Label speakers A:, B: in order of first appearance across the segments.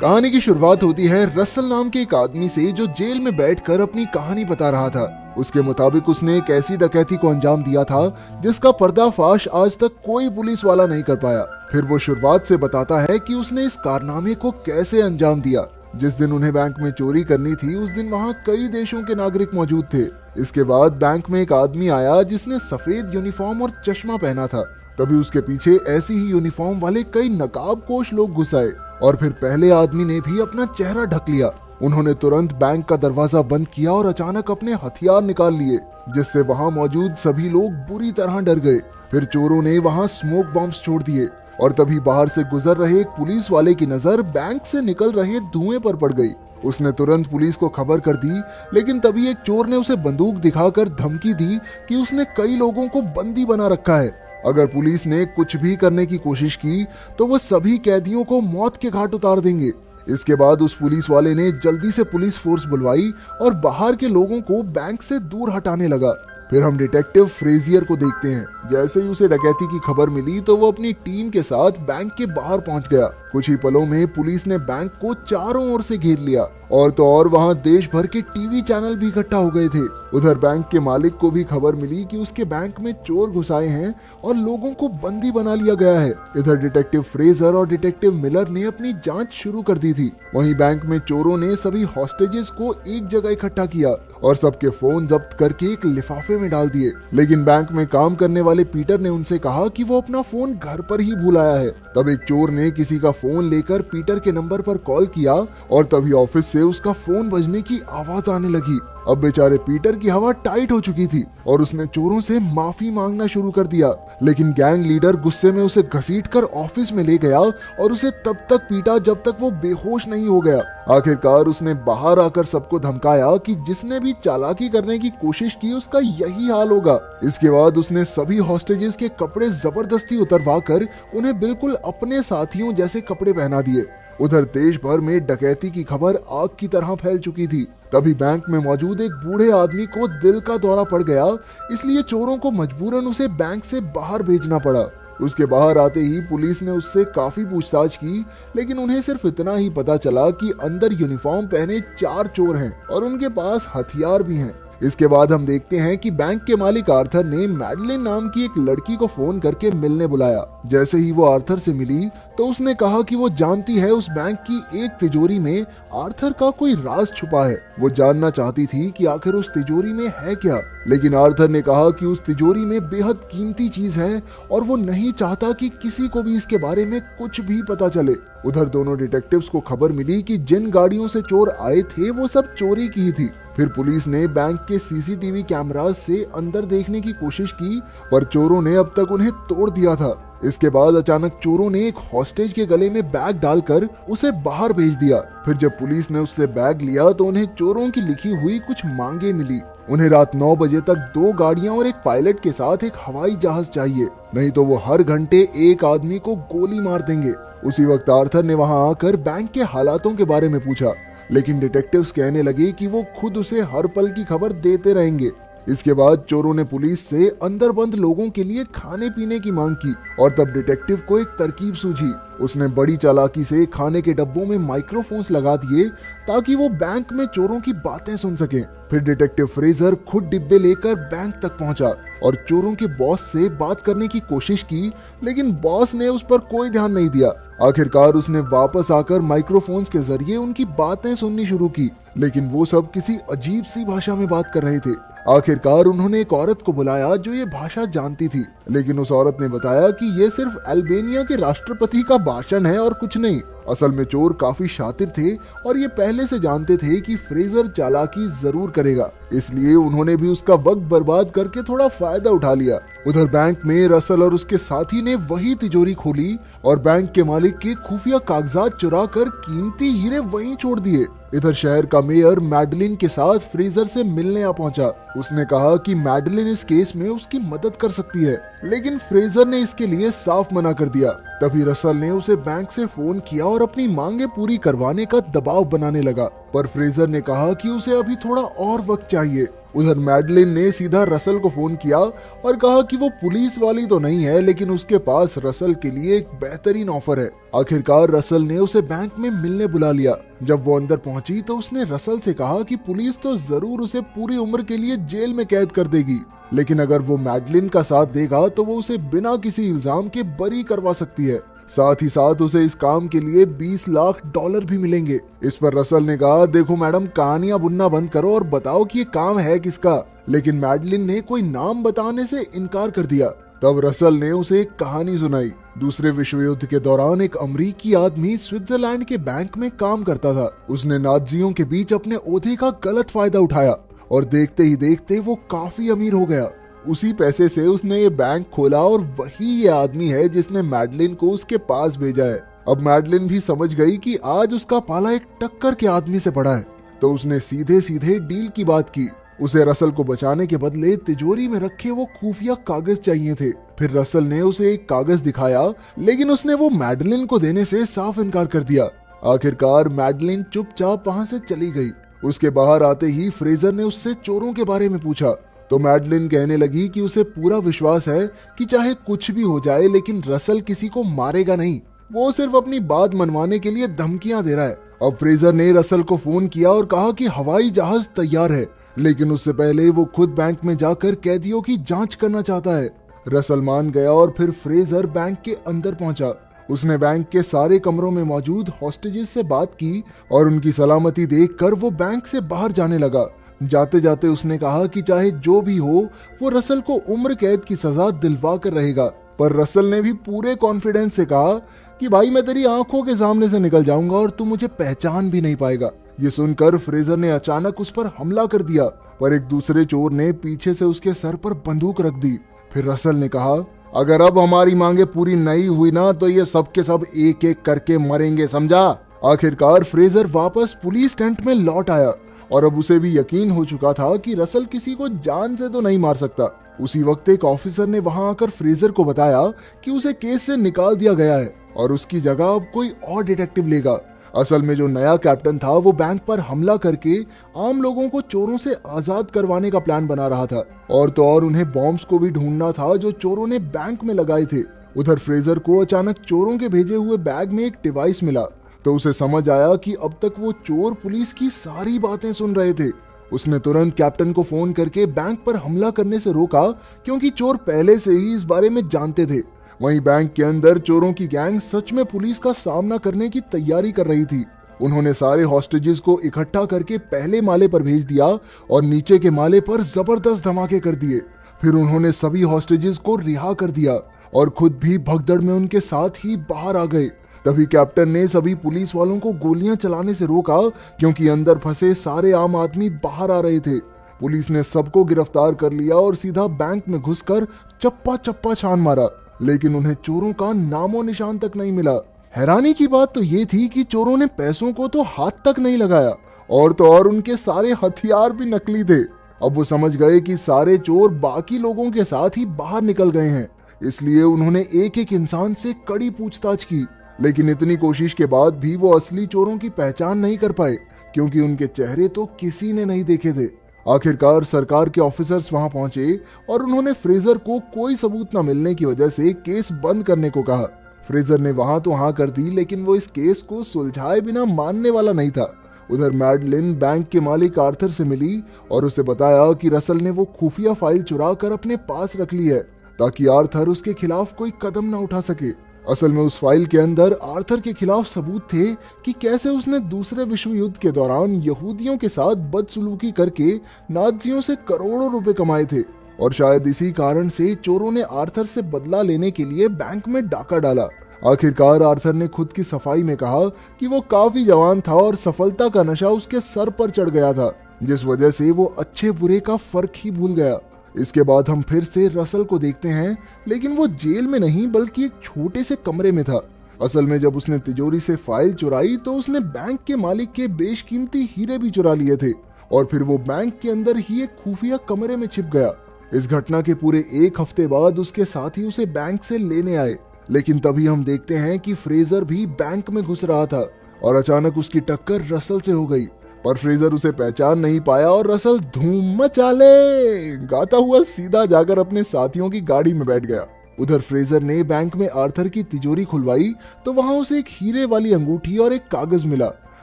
A: कहानी की शुरुआत होती है रसल नाम के एक आदमी से जो जेल में बैठकर अपनी कहानी बता रहा था। उसके मुताबिक उसने एक ऐसी डकैती को अंजाम दिया था जिसका पर्दाफाश आज तक कोई पुलिस वाला नहीं कर पाया। फिर वो शुरुआत से बताता है कि उसने इस कारनामे को कैसे अंजाम दिया। जिस दिन उन्हें बैंक में चोरी करनी थी उस दिन वहाँ कई देशों के नागरिक मौजूद थे। इसके बाद बैंक में एक आदमी आया जिसने सफेद यूनिफॉर्म और चश्मा पहना था। तभी उसके पीछे ऐसी ही यूनिफॉर्म वाले कई नकाबपोश लोग घुस आए और फिर पहले आदमी ने भी अपना चेहरा ढक लिया। उन्होंने तुरंत बैंक का दरवाजा बंद किया और अचानक अपने हथियार निकाल लिए, जिससे वहां मौजूद सभी लोग बुरी तरह डर गए। फिर चोरों ने वहां स्मोक बॉम्ब्स छोड़ दिए और तभी बाहर से गुजर रहे एक पुलिस वाले की नजर बैंक से निकल रहे धुएं पर पड़ गई। उसने तुरंत पुलिस को खबर कर दी, लेकिन तभी एक चोर ने उसे बंदूक दिखाकर धमकी दी कि उसने कई लोगों को बंदी बना रखा है। अगर पुलिस ने कुछ भी करने की कोशिश की तो वो सभी कैदियों को मौत के घाट उतार देंगे। इसके बाद उस पुलिस वाले ने जल्दी से पुलिस फोर्स बुलवाई और बाहर के लोगों को बैंक से दूर हटाने लगा। फिर हम डिटेक्टिव फ्रेजियर को देखते हैं। जैसे ही उसे डकैती की खबर मिली तो वो अपनी टीम के साथ बैंक के बाहर पहुंच गया। कुछ ही पलों में पुलिस ने बैंक को चारों ओर से घेर लिया और तो और वहां देश भर के टीवी चैनल भी इकट्ठा हो गए थे। उधर बैंक के मालिक को भी खबर मिली कि उसके बैंक में चोर घुस आए हैं और लोगों को बंदी बना लिया गया है। इधर डिटेक्टिव फ्रेजर और डिटेक्टिव मिलर ने अपनी जांच शुरू कर दी थी। वहीं बैंक में चोरों ने सभी हॉस्टेजेस को एक जगह इकट्ठा किया और सबके फोन जब्त करके एक लिफाफे में डाल दिए। लेकिन बैंक में काम करने वाले पीटर ने उनसे कहा कि वो अपना फोन घर पर ही भूल आया है। तब एक चोर ने किसी का फोन लेकर पीटर के नंबर पर कॉल किया और तभी ऑफिस से उसका फोन बजने की आवाज आने लगी। अब बेचारे पीटर की हवा टाइट हो चुकी थी और उसने चोरों से माफी मांगना शुरू कर दिया। लेकिन गैंग लीडर गुस्से में उसे घसीटकर ऑफिस में ले गया और उसे तब तक पीटा जब तक वो बेहोश नहीं हो गया। आखिरकार उसने बाहर आकर सबको धमकाया कि जिसने भी चालाकी करने की कोशिश की उसका यही हाल होगा। इसके बाद उसने सभी हॉस्टेजेस के कपड़े जबरदस्ती उतरवा कर उन्हें बिल्कुल अपने साथियों जैसे कपड़े पहना दिए। उधर देश भर में डकैती की खबर आग की तरह फैल चुकी थी। तभी बैंक में मौजूद एक बूढ़े आदमी को दिल का दौरा पड़ गया, इसलिए चोरों को मजबूरन उसे बैंक से बाहर भेजना पड़ा। उसके बाहर आते ही पुलिस ने उससे काफी पूछताछ की, लेकिन उन्हें सिर्फ इतना ही पता चला कि अंदर यूनिफॉर्म पहने 4 चोर हैं और उनके पास हथियार भी हैं। इसके बाद हम देखते हैं कि बैंक के मालिक आर्थर ने मैडलिन नाम की एक लड़की को फोन करके मिलने बुलाया। जैसे ही वो आर्थर से मिली तो उसने कहा कि वो जानती है उस बैंक की एक तिजोरी में आर्थर का कोई राज छुपा है। वो जानना चाहती थी कि आखिर उस तिजोरी में है क्या, लेकिन आर्थर ने कहा कि उस तिजोरी में बेहद कीमती चीज है और वो नहीं चाहता कि किसी को भी इसके बारे में कुछ भी पता चले। उधर दोनों डिटेक्टिव्स को खबर मिली कि जिन गाड़ियों से चोर आए थे वो सब चोरी की ही थी। फिर पुलिस ने बैंक के सीसीटीवी कैमरास से अंदर देखने की कोशिश की, पर चोरों ने अब तक उन्हें तोड़ दिया था। इसके बाद अचानक चोरों ने एक हॉस्टेज के गले में बैग डालकर उसे बाहर भेज दिया। फिर जब पुलिस ने उससे बैग लिया तो उन्हें चोरों की लिखी हुई कुछ मांगे मिली। उन्हें रात 9 बजे तक 2 गाड़ियां और एक पायलट के साथ एक हवाई जहाज चाहिए, नहीं तो वो हर घंटे एक आदमी को गोली मार देंगे। उसी वक्त आर्थर ने वहां आकर बैंक के हालातों के बारे में पूछा, लेकिन डिटेक्टिव्स कहने लगे कि वो खुद उसे हर पल की खबर देते रहेंगे। इसके बाद चोरों ने पुलिस से अंदर बंद लोगों के लिए खाने पीने की मांग की और तब डिटेक्टिव को एक तरकीब सूझी। उसने बड़ी चालाकी से खाने के डब्बों में माइक्रोफोन्स लगा दिए ताकि वो बैंक में चोरों की बातें सुन सकें। फिर डिटेक्टिव फ्रेजर खुद डिब्बे लेकर बैंक तक पहुंचा और चोरों के बॉस से बात करने की कोशिश की, लेकिन बॉस ने उस पर कोई ध्यान नहीं दिया। आखिरकार उसने वापस आकर माइक्रोफोन्स के जरिए उनकी बातें सुननी शुरू की, लेकिन वो सब किसी अजीब सी भाषा में बात कर रहे थे। आखिरकार उन्होंने एक औरत को बुलाया जो ये भाषा जानती थी, लेकिन उस औरत ने बताया कि ये सिर्फ अल्बानिया के राष्ट्रपति का भाषण है और कुछ नहीं। असल में चोर काफी शातिर थे और ये पहले से जानते थे कि फ्रेजर चालाकी जरूर करेगा, इसलिए उन्होंने भी उसका वक्त बर्बाद करके थोड़ा फायदा उठा लिया। उधर बैंक में रसल और उसके साथी ने वही तिजोरी खोली और बैंक के मालिक के खुफिया कागजात चुरा कर कीमती हीरे वहीं छोड़ दिए। इधर शहर का मेयर मैडलिन के साथ फ्रेजर से मिलने आ पहुंचा। उसने कहा कि मैडलिन इस केस में उसकी मदद कर सकती है, लेकिन फ्रेजर ने इसके लिए साफ मना कर दिया। तभी रसल ने उसे बैंक से फोन किया और अपनी मांगे पूरी करवाने का दबाव बनाने लगा, पर फ्रेजर ने कहा कि उसे अभी थोड़ा और वक्त चाहिए। उधर मैडलिन ने सीधा रसल को फोन किया और कहा कि वो पुलिस वाली तो नहीं है, लेकिन उसके पास रसल के लिए एक बेहतरीन ऑफर है। आखिरकार रसल ने उसे बैंक में मिलने बुला लिया। जब वो अंदर पहुंची तो उसने रसल से कहा कि पुलिस तो जरूर उसे पूरी उम्र के लिए जेल में कैद कर देगी, लेकिन अगर वो मैडलिन का साथ देगा तो वो उसे बिना किसी इल्जाम के बरी करवा सकती है। साथ ही साथ उसे इस काम के लिए $20 लाख भी मिलेंगे। इस पर रसल ने कहा, देखो मैडम, कहानियां बुनना बंद करो और बताओ कि ये काम है किसका। लेकिन मैडलिन ने कोई नाम बताने से इनकार कर दिया। तब रसल ने उसे एक कहानी सुनाई। दूसरे विश्व युद्ध के दौरान एक अमेरिकी आदमी स्विट्जरलैंड के बैंक में काम करता था। उसने नाजियों के बीच अपने ओहदे का गलत फायदा उठाया और देखते ही देखते वो काफी अमीर हो गया। उसी पैसे से उसने ये बैंक खोला और वही ये आदमी है जिसने मैडलिन को उसके पास भेजा है। अब मैडलिन भी समझ गई कि आज उसका पाला एक टक्कर के आदमी से पड़ा है, तो उसने सीधे सीधे डील की बात की। उसे रसल को बचाने के बदले तिजोरी में रखे वो खुफिया कागज चाहिए थे। फिर रसल ने उसे एक कागज दिखाया, लेकिन उसने वो मैडलिन को देने से साफ इनकार कर दिया। आखिरकार मैडलिन चुपचाप वहां से चली गई। उसके बाहर आते ही फ्रेजर ने उससे चोरों के बारे में पूछा, तो मैडलिन कहने लगी कि उसे पूरा विश्वास है कि चाहे कुछ भी हो जाए लेकिन रसल किसी को मारेगा नहीं, वो सिर्फ अपनी बात मनवाने के लिए धमकियां दे रहा है। अब फ्रेजर ने रसल को फोन किया और कहा कि हवाई जहाज तैयार है, लेकिन उससे पहले वो खुद बैंक में जाकर कैदियों की जांच करना चाहता है। रसल मान गया और फिर फ्रेजर बैंक के अंदर पहुंचा। उसने बैंक के सारे कमरों में मौजूद हॉस्टेजेस से बात की और उनकी सलामती देखकर वो बैंक से बाहर जाने लगा। जाते जाते उसने कहा कि चाहे जो भी हो वो रसल को उम्र कैद की सजा दिलवा कर रहेगा। पर रसल ने भी पूरे कॉन्फिडेंस से कहा कि भाई, मैं तेरी आंखों के सामने से निकल जाऊंगा और तू मुझे पहचान भी नहीं पाएगा। ये सुनकर फ्रेजर ने अचानक उस पर हमला कर दिया, पर एक दूसरे चोर ने पीछे से उसके सर पर बंदूक रख दी। फिर रसल ने कहा, अगर अब हमारी मांगे पूरी नहीं हुई ना तो ये सब के सब एक एक करके मरेंगे, समझा। आखिरकार फ्रेजर वापस पुलिस टेंट में लौट आया और अब उसे भी यकीन हो चुका था कि रसल किसी को जान से तो नहीं मार सकता। उसी वक्त एक ऑफिसर ने वहां आकर फ्रेजर को बताया कि उसे केस से निकाल दिया गया है और उसकी जगह अब कोई और डिटेक्टिव लेगा। असल में जो नया कैप्टन था वो बैंक पर हमला करके आम लोगों को चोरों से आजाद करवाने का प्लान बना रहा था, और तो और उन्हें बॉम्ब्स को भी ढूंढना था जो चोरों ने बैंक में लगाए थे। उधर फ्रेजर को अचानक चोरों के भेजे हुए बैग में एक डिवाइस मिला, तो उसे समझ आया कि अब तक वो चोर पुलिस की सारी बातें सुन रहे थे। उसने तुरंत कैप्टन को फोन करके बैंक पर हमला करने से रोका, क्योंकि चोर पहले से ही इस बारे में जानते थे। वहीं बैंक के अंदर चोरों की गैंग सच में पुलिस का सामना करने की तैयारी कर रही थी। उन्होंने सारे हॉस्टेजेस को इकट्ठा करके पहले माले पर भेज दिया और नीचे के माले पर जबरदस्त धमाके कर दिए। फिर उन्होंने सभी हॉस्टेजेस को रिहा कर दिया और खुद भी भगदड़ में उनके साथ ही बाहर आ गए। तभी कैप्टन ने सभी पुलिस वालों को गोलियां चलाने से रोका, क्योंकि अंदर फंसे सारे आम आदमी बाहर आ रहे थे। पुलिस ने सबको गिरफ्तार कर लिया और सीधा बैंक में घुसकर चप्पा चप्पा छान मारा, लेकिन उन्हें चोरों का नामो निशान तक नहीं मिला। हैरानी की बात तो ये थी कि चोरों ने पैसों को तो हाथ तक नहीं लगाया, और तो और उनके सारे हथियार भी नकली थे। अब वो समझ गए कि सारे चोर बाकी लोगों के साथ ही बाहर निकल गए हैं, इसलिए उन्होंने एक एक इंसान से कड़ी पूछताछ की। लेकिन इतनी कोशिश के बाद भी वो असली चोरों की पहचान नहीं कर पाए, क्योंकि उनके चेहरे तो किसी ने नहीं देखे थे। आखिरकार सरकार के ऑफिसर्स वहां पहुंचे और उन्होंने फ्रेजर को कोई सबूत न मिलने की वजह से केस बंद करने को कहा। फ्रेजर ने वहां तो हाँ कर दी, लेकिन वो इस केस को सुलझाए बिना मानने वाला नहीं था। उधर मैडलिन बैंक के मालिक आर्थर से मिली और उसे बताया कि रसल ने वो खुफिया फाइल चुरा कर अपने पास रख ली है, ताकि आर्थर उसके खिलाफ कोई कदम न उठा सके। असल में उस फाइल के अंदर आर्थर के खिलाफ सबूत थे कि कैसे उसने दूसरे विश्व युद्ध के दौरान यहूदियों के साथ बदसलूकी करके नाजियों से करोड़ों रुपए कमाए थे, और शायद इसी कारण से चोरों ने आर्थर से बदला लेने के लिए बैंक में डाका डाला। आखिरकार आर्थर ने खुद की सफाई में कहा कि वो काफी जवान था और सफलता का नशा उसके सर पर चढ़ गया था, जिस वजह से वो अच्छे बुरे का फर्क ही भूल गया। इसके बाद हम फिर से रसल को देखते हैं, लेकिन वो जेल में नहीं बल्कि एक छोटे से कमरे में था। असल में जब उसने तिजोरी से फाइल चुराई तो उसने बैंक के मालिक के बेशकीमती हीरे भी चुरा लिए थे, और फिर वो बैंक के अंदर ही एक खुफिया कमरे में छिप गया। इस घटना के पूरे एक हफ्ते बाद उसके साथी उसे बैंक से लेने आए, लेकिन तभी हम देखते हैं कि फ्रेजर भी बैंक में घुस रहा था और अचानक उसकी टक्कर रसल से हो गई। पर फ्रेजर उसे पहचान नहीं पाया और रसल धूम मचा ले गाता हुआ सीधा जाकर अपने साथियों की गाड़ी में बैठ गया। उधर फ्रेजर ने बैंक में आर्थर की तिजोरी खुलवाई तो वहां उसे एक हीरे वाली अंगूठी और एक कागज मिला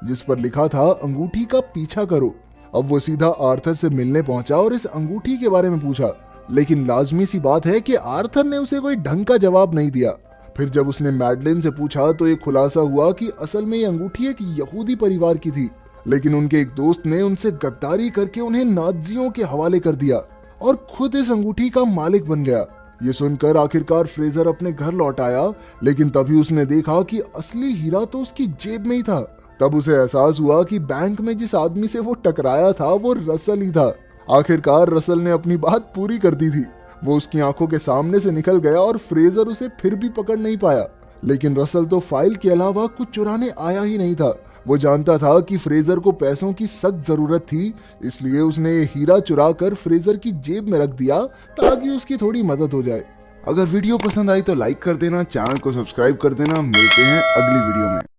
A: जिस पर लिखा था अंगूठी का पीछा करो। अब वो सीधा आर्थर से मिलने पहुंचा और इस अंगूठी के बारे में पूछा, लेकिन लाजमी सी बात है कि आर्थर ने उसे कोई ढंग का जवाब नहीं दिया। फिर जब उसने मैडलिन से पूछा तो ये खुलासा हुआ कि असल में ये अंगूठी एक यहूदी परिवार की थी, लेकिन उनके एक दोस्त ने उनसे गद्दारी करके उन्हें नाज़ियों के हवाले कर दिया और खुद इस अंगूठी का मालिक बन गया। ये सुनकर आखिरकार फ्रेजर अपने घर लौट आया, लेकिन तभी उसने देखा कि असली हीरा तो उसकी जेब में ही था। तब उसे एहसास हुआ कि बैंक में जिस आदमी से वो टकराया था वो रसल ही था। आखिरकार रसल ने अपनी बात पूरी कर दी थी। वो उसकी आंखों के सामने से निकल गया और फ्रेजर उसे फिर भी पकड़ नहीं पाया। लेकिन रसल तो फाइल के अलावा कुछ चुराने आया ही नहीं था। वो जानता था कि फ्रेजर को पैसों की सख्त जरूरत थी, इसलिए उसने ये हीरा चुरा कर फ्रेजर की जेब में रख दिया ताकि उसकी थोड़ी मदद हो जाए। अगर वीडियो पसंद आई तो लाइक कर देना, चैनल को सब्सक्राइब कर देना। मिलते हैं अगली वीडियो में।